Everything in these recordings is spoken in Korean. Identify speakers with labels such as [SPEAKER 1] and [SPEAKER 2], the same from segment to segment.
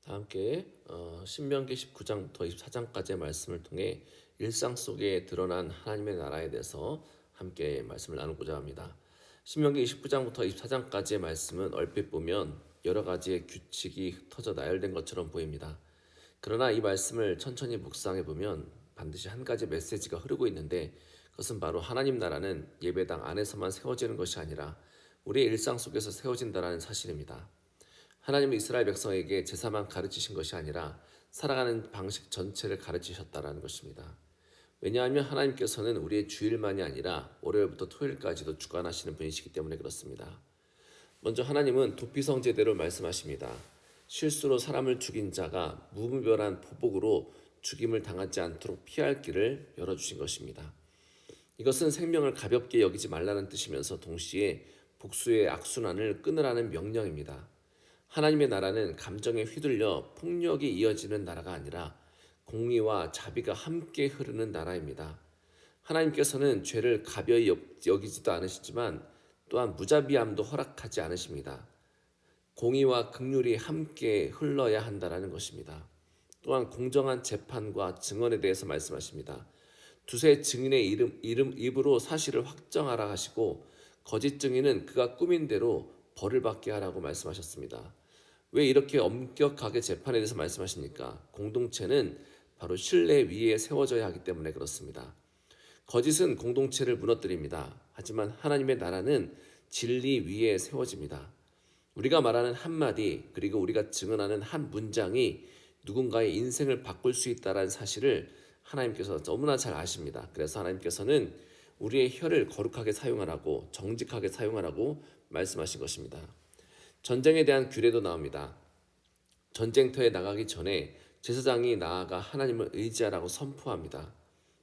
[SPEAKER 1] 다 함께 신명기 19장부터 24장까지의 말씀을 통해 일상 속에 드러난 하나님의 나라에 대해서 함께 말씀을 나누고자 합니다. 신명기 29장부터 24장까지의 말씀은 얼핏 보면 여러 가지의 규칙이 흩어져 나열된 것처럼 보입니다. 그러나 이 말씀을 천천히 묵상해 보면 반드시 한 가지 메시지가 흐르고 있는데, 그것은 바로 하나님 나라는 예배당 안에서만 세워지는 것이 아니라 우리의 일상 속에서 세워진다는 사실입니다. 하나님은 이스라엘 백성에게 제사만 가르치신 것이 아니라 살아가는 방식 전체를 가르치셨다는 것입니다. 왜냐하면 하나님께서는 우리의 주일만이 아니라 월요일부터 토요일까지도 주관하시는 분이시기 때문에 그렇습니다. 먼저 하나님은 도피성제대로 말씀하십니다. 실수로 사람을 죽인 자가 무분별한 포복으로 죽임을 당하지 않도록 피할 길을 열어주신 것입니다. 이것은 생명을 가볍게 여기지 말라는 뜻이면서 동시에 복수의 악순환을 끊으라는 명령입니다. 하나님의 나라는 감정에 휘둘려 폭력이 이어지는 나라가 아니라 공의와 자비가 함께 흐르는 나라입니다. 하나님께서는 죄를 가벼이 여기지도 않으시지만 또한 무자비함도 허락하지 않으십니다. 공의와 긍휼이 함께 흘러야 한다는 것입니다. 또한 공정한 재판과 증언에 대해서 말씀하십니다. 두세 증인의 입으로 사실을 확정하라 하시고 거짓 증인은 그가 꾸민 대로 벌을 받게 하라고 말씀하셨습니다. 왜 이렇게 엄격하게 재판에 대해서 말씀하십니까? 공동체는 바로 신뢰 위에 세워져야 하기 때문에 그렇습니다. 거짓은 공동체를 무너뜨립니다. 하지만 하나님의 나라는 진리 위에 세워집니다. 우리가 말하는 한마디, 그리고 우리가 증언하는 한 문장이 누군가의 인생을 바꿀 수 있다는 사실을 하나님께서 너무나 잘 아십니다. 그래서 하나님께서는 우리의 혀를 거룩하게 사용하라고, 정직하게 사용하라고 말씀하신 것입니다. 전쟁에 대한 규례도 나옵니다. 전쟁터에 나가기 전에 제사장이 나아가 하나님을 의지하라고 선포합니다.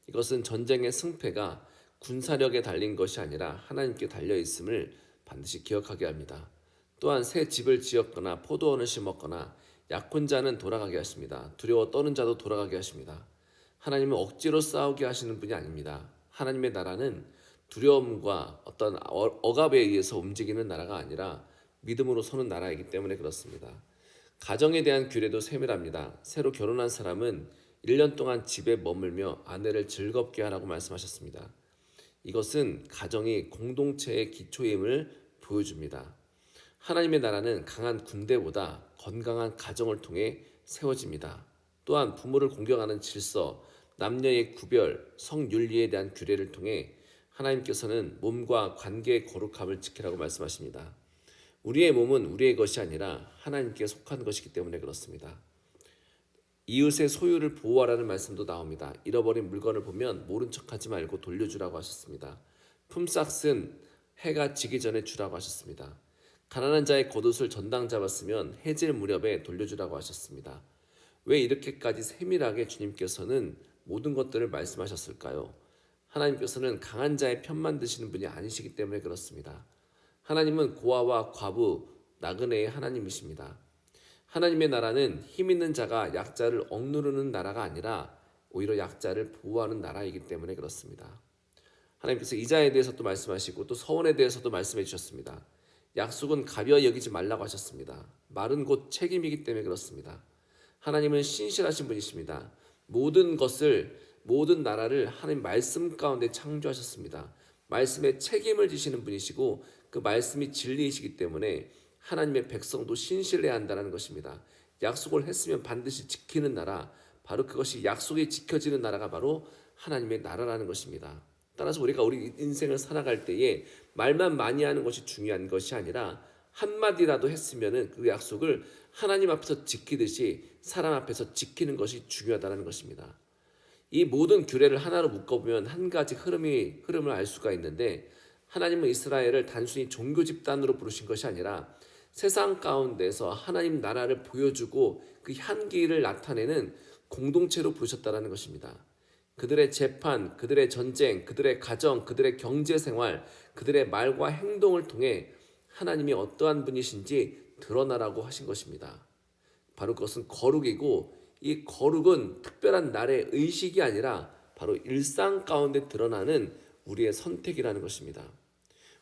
[SPEAKER 1] 이것은 전쟁의 승패가 군사력에 달린 것이 아니라 하나님께 달려 있음을 반드시 기억하게 합니다. 또한 새 집을 지었거나 포도원을 심었거나 약혼 자는 돌아가게 하십니다. 두려워 떠는 자도 돌아가게 하십니다. 하나님은 억지로 싸우게 하시는 분이 아닙니다. 하나님의 나라는 두려움과 어떤 억압에 의해서 움직이는 나라가 아니라 믿음으로 서는 나라이기 때문에 그렇습니다. 가정에 대한 규례도 세밀합니다. 새로 결혼한 사람은 1년 동안 집에 머물며 아내를 즐겁게 하라고 말씀하셨습니다. 이것은 가정이 공동체의 기초임을 보여줍니다. 하나님의 나라는 강한 군대보다 건강한 가정을 통해 세워집니다. 또한 부모를 공경하는 질서, 남녀의 구별, 성윤리에 대한 규례를 통해 하나님께서는 몸과 관계의 거룩함을 지키라고 말씀하십니다. 우리의 몸은 우리의 것이 아니라 하나님께 속한 것이기 때문에 그렇습니다. 이웃의 소유를 보호하라는 말씀도 나옵니다. 잃어버린 물건을 보면 모른 척하지 말고 돌려주라고 하셨습니다. 품삯은 해가 지기 전에 주라고 하셨습니다. 가난한 자의 겉옷을 전당 잡았으면 해질 무렵에 돌려주라고 하셨습니다. 왜 이렇게까지 세밀하게 주님께서는 모든 것들을 말씀하셨을까요? 하나님께서는 강한 자의 편만 드시는 분이 아니시기 때문에 그렇습니다. 하나님은 고아와 과부, 나그네의 하나님이십니다. 하나님의 나라는 힘 있는 자가 약자를 억누르는 나라가 아니라 오히려 약자를 보호하는 나라이기 때문에 그렇습니다. 하나님께서 이자에 대해서도 말씀하시고 또 서원에 대해서도 말씀해 주셨습니다. 약속은 가벼이 여기지 말라고 하셨습니다. 말은 곧 책임이기 때문에 그렇습니다. 하나님은 신실하신 분이십니다. 모든 나라를 하나님 말씀 가운데 창조하셨습니다. 말씀에 책임을 지시는 분이시고 그 말씀이 진리이시기 때문에 하나님의 백성도 신실해야 한다는 것입니다. 약속을 했으면 반드시 지키는 나라, 바로 그것이 약속이 지켜지는 나라가 바로 하나님의 나라라는 것입니다. 따라서 우리가 우리 인생을 살아갈 때에 말만 많이 하는 것이 중요한 것이 아니라 한마디라도 했으면 그 약속을 하나님 앞에서 지키듯이 사람 앞에서 지키는 것이 중요하다는 것입니다. 이 모든 규례를 하나로 묶어보면 한 가지 흐름을 알 수가 있는데, 하나님은 이스라엘을 단순히 종교 집단으로 부르신 것이 아니라 세상 가운데서 하나님 나라를 보여주고 그 향기를 나타내는 공동체로 부르셨다는 것입니다. 그들의 재판, 그들의 전쟁, 그들의 가정, 그들의 경제생활, 그들의 말과 행동을 통해 하나님이 어떠한 분이신지 드러나라고 하신 것입니다. 바로 그것은 거룩이고, 이 거룩은 특별한 날의 의식이 아니라 바로 일상 가운데 드러나는 우리의 선택이라는 것입니다.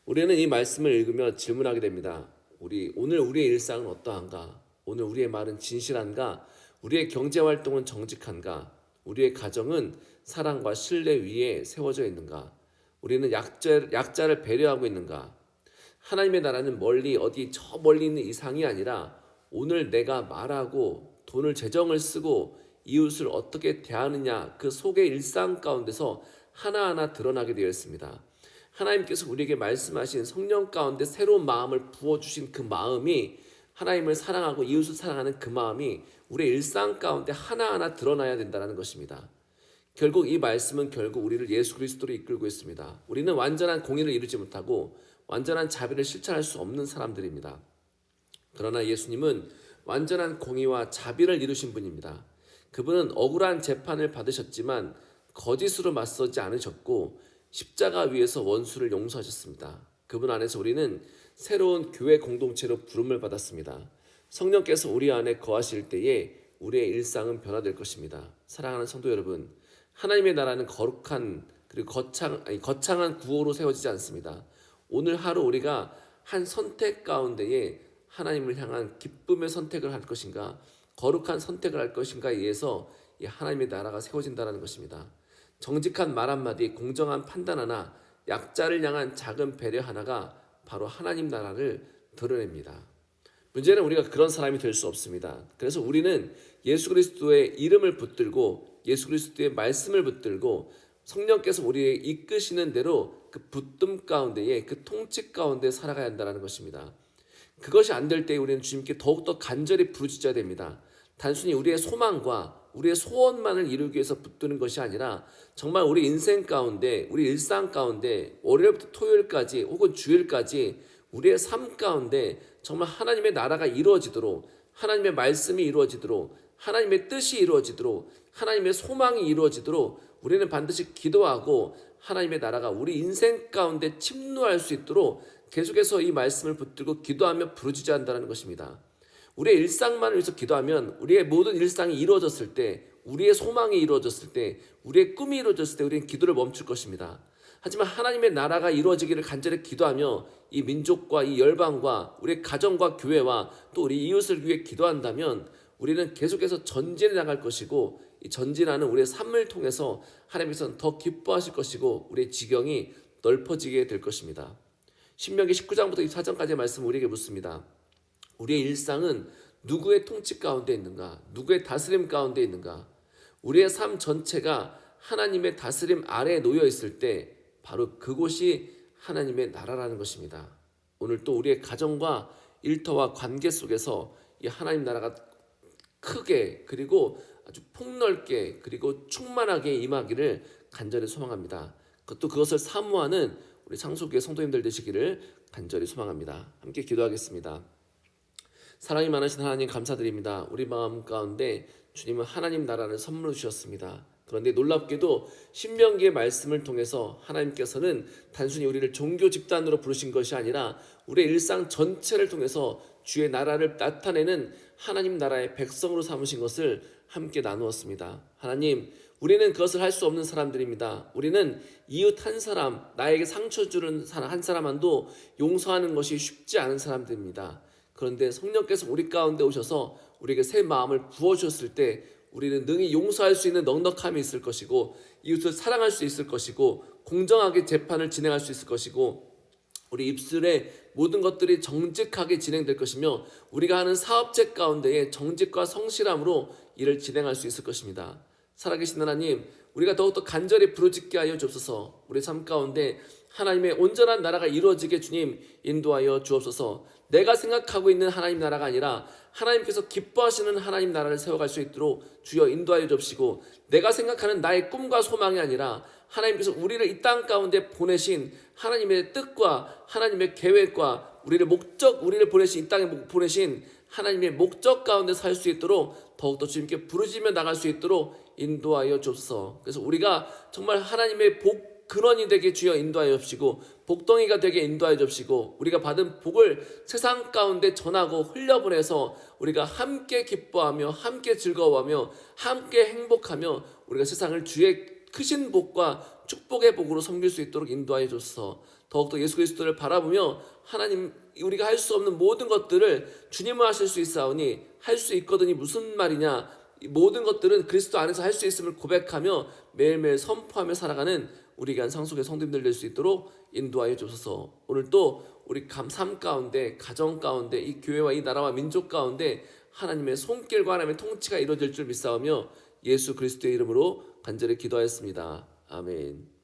[SPEAKER 1] 우리는 이 말씀을 읽으며 질문하게 됩니다. 오늘 우리의 일상은 어떠한가? 오늘 우리의 말은 진실한가? 우리의 경제활동은 정직한가? 우리의 가정은 사랑과 신뢰 위에 세워져 있는가? 우리는 약자를 배려하고 있는가? 하나님의 나라는 멀리 어디 저 멀리 있는 이상이 아니라 오늘 내가 말하고 돈을 재정을 쓰고 이웃을 어떻게 대하느냐 그 속의 일상 가운데서 하나하나 드러나게 되어 있습니다. 하나님께서 우리에게 말씀하신 성령 가운데 새로운 마음을 부어주신 그 마음이 하나님을 사랑하고 이웃을 사랑하는 그 마음이 우리의 일상 가운데 하나하나 드러나야 된다는 것입니다. 결국 이 말씀은 결국 우리를 예수 그리스도로 이끌고 있습니다. 우리는 완전한 공의를 이루지 못하고 완전한 자비를 실천할 수 없는 사람들입니다. 그러나 예수님은 완전한 공의와 자비를 이루신 분입니다. 그분은 억울한 재판을 받으셨지만 거짓으로 맞서지 않으셨고 십자가 위에서 원수를 용서하셨습니다. 그분 안에서 우리는 새로운 교회 공동체로 부름을 받았습니다. 성령께서 우리 안에 거하실 때에 우리의 일상은 변화될 것입니다. 사랑하는 성도 여러분, 하나님의 나라는 거룩한 그리고 거창한 구호로 세워지지 않습니다. 오늘 하루 우리가 한 선택 가운데에 하나님을 향한 기쁨의 선택을 할 것인가, 거룩한 선택을 할 것인가에 의해서 이 하나님의 나라가 세워진다는 것입니다. 정직한 말 한마디, 공정한 판단 하나, 약자를 향한 작은 배려 하나가 바로 하나님 나라를 드러냅니다. 문제는 우리가 그런 사람이 될 수 없습니다. 그래서 우리는 예수 그리스도의 이름을 붙들고 예수 그리스도의 말씀을 붙들고 성령께서 우리의 이끄시는 대로 그 붙듦 가운데에 그 통치 가운데 살아가야 한다는 것입니다. 그것이 안 될 때 우리는 주님께 더욱더 간절히 부르짖어야 됩니다. 단순히 우리의 소망과 우리의 소원만을 이루기 위해서 붙드는 것이 아니라 정말 우리 인생 가운데 우리 일상 가운데 월요일부터 토요일까지 혹은 주일까지 우리의 삶 가운데 정말 하나님의 나라가 이루어지도록 하나님의 말씀이 이루어지도록 하나님의 뜻이 이루어지도록 하나님의 소망이 이루어지도록 우리는 반드시 기도하고 하나님의 나라가 우리 인생 가운데 침노할 수 있도록 계속해서 이 말씀을 붙들고 기도하며 부르짖어야 한다는 것입니다. 우리의 일상만을 위해서 기도하면 우리의 모든 일상이 이루어졌을 때 우리의 소망이 이루어졌을 때 우리의 꿈이 이루어졌을 때 우리는 기도를 멈출 것입니다. 하지만 하나님의 나라가 이루어지기를 간절히 기도하며 이 민족과 이 열방과 우리의 가정과 교회와 또 우리 이웃을 위해 기도한다면 우리는 계속해서 전진해 나갈 것이고 이 전진하는 우리의 삶을 통해서 하나님께서는 더 기뻐하실 것이고 우리의 지경이 넓어지게 될 것입니다. 신명기 19장부터 24장까지의 말씀 우리에게 묻습니다. 우리의 일상은 누구의 통치 가운데 있는가? 누구의 다스림 가운데 있는가? 우리의 삶 전체가 하나님의 다스림 아래에 놓여 있을 때 바로 그곳이 하나님의 나라라는 것입니다. 오늘 또 우리의 가정과 일터와 관계 속에서 이 하나님 나라가 크게 그리고 아주 폭넓게 그리고 충만하게 임하기를 간절히 소망합니다. 그것을 사모하는 우리 상속교회 성도님들 되시기를 간절히 소망합니다. 함께 기도하겠습니다. 사랑이 많으신 하나님 감사드립니다. 우리 마음 가운데 주님은 하나님 나라를 선물로 주셨습니다. 그런데 놀랍게도 신명기의 말씀을 통해서 하나님께서는 단순히 우리를 종교 집단으로 부르신 것이 아니라 우리의 일상 전체를 통해서 주의 나라를 나타내는 하나님 나라의 백성으로 삼으신 것을 함께 나누었습니다. 하나님, 우리는 그것을 할 수 없는 사람들입니다. 우리는 이웃 한 사람, 나에게 상처 주는 한 사람만도 용서하는 것이 쉽지 않은 사람들입니다. 그런데 성령께서 우리 가운데 오셔서 우리에게 새 마음을 부어주셨을 때 우리는 능히 용서할 수 있는 넉넉함이 있을 것이고 이웃을 사랑할 수 있을 것이고 공정하게 재판을 진행할 수 있을 것이고 우리 입술에 모든 것들이 정직하게 진행될 것이며 우리가 하는 사업체 가운데에 정직과 성실함으로 일을 진행할 수 있을 것입니다. 살아계신 하나님, 우리가 더욱더 간절히 부르짖게 하여 주옵소서. 우리 삶 가운데 하나님의 온전한 나라가 이루어지게 주님 인도하여 주옵소서. 내가 생각하고 있는 하나님 나라가 아니라 하나님께서 기뻐하시는 하나님 나라를 세워갈 수 있도록 주여 인도하여 주옵시고, 내가 생각하는 나의 꿈과 소망이 아니라 하나님께서 우리를 이 땅 가운데 보내신 하나님의 뜻과 하나님의 계획과 우리를 보내신 이 땅에 보내신 하나님의 목적 가운데 살 수 있도록 더욱더 주님께 부르짖으며 나갈 수 있도록 인도하여 주옵소서. 그래서 우리가 정말 하나님의 복 근원이 되게 주여 인도하여 주시고 복덩이가 되게 인도하여 주시고 우리가 받은 복을 세상 가운데 전하고 흘려보내서 우리가 함께 기뻐하며 함께 즐거워하며 함께 행복하며 우리가 세상을 주의 크신 복과 축복의 복으로 섬길 수 있도록 인도하여 주소서. 더욱더 예수 그리스도를 바라보며 하나님 우리가 할 수 없는 모든 것들을 주님은 하실 수 있사오니 할 수 있거든이 무슨 말이냐, 이 모든 것들은 그리스도 안에서 할 수 있음을 고백하며 매일매일 선포하며 살아가는 우리 귀한 상속의 성도님들 될 수 있도록 인도하여 주소서. 오늘 또 우리 삶 가운데, 가정 가운데, 이 교회와 이 나라와 민족 가운데 하나님의 손길과 하나님의 통치가 이루어질 줄 믿사오며 예수 그리스도의 이름으로 간절히 기도하였습니다. 아멘.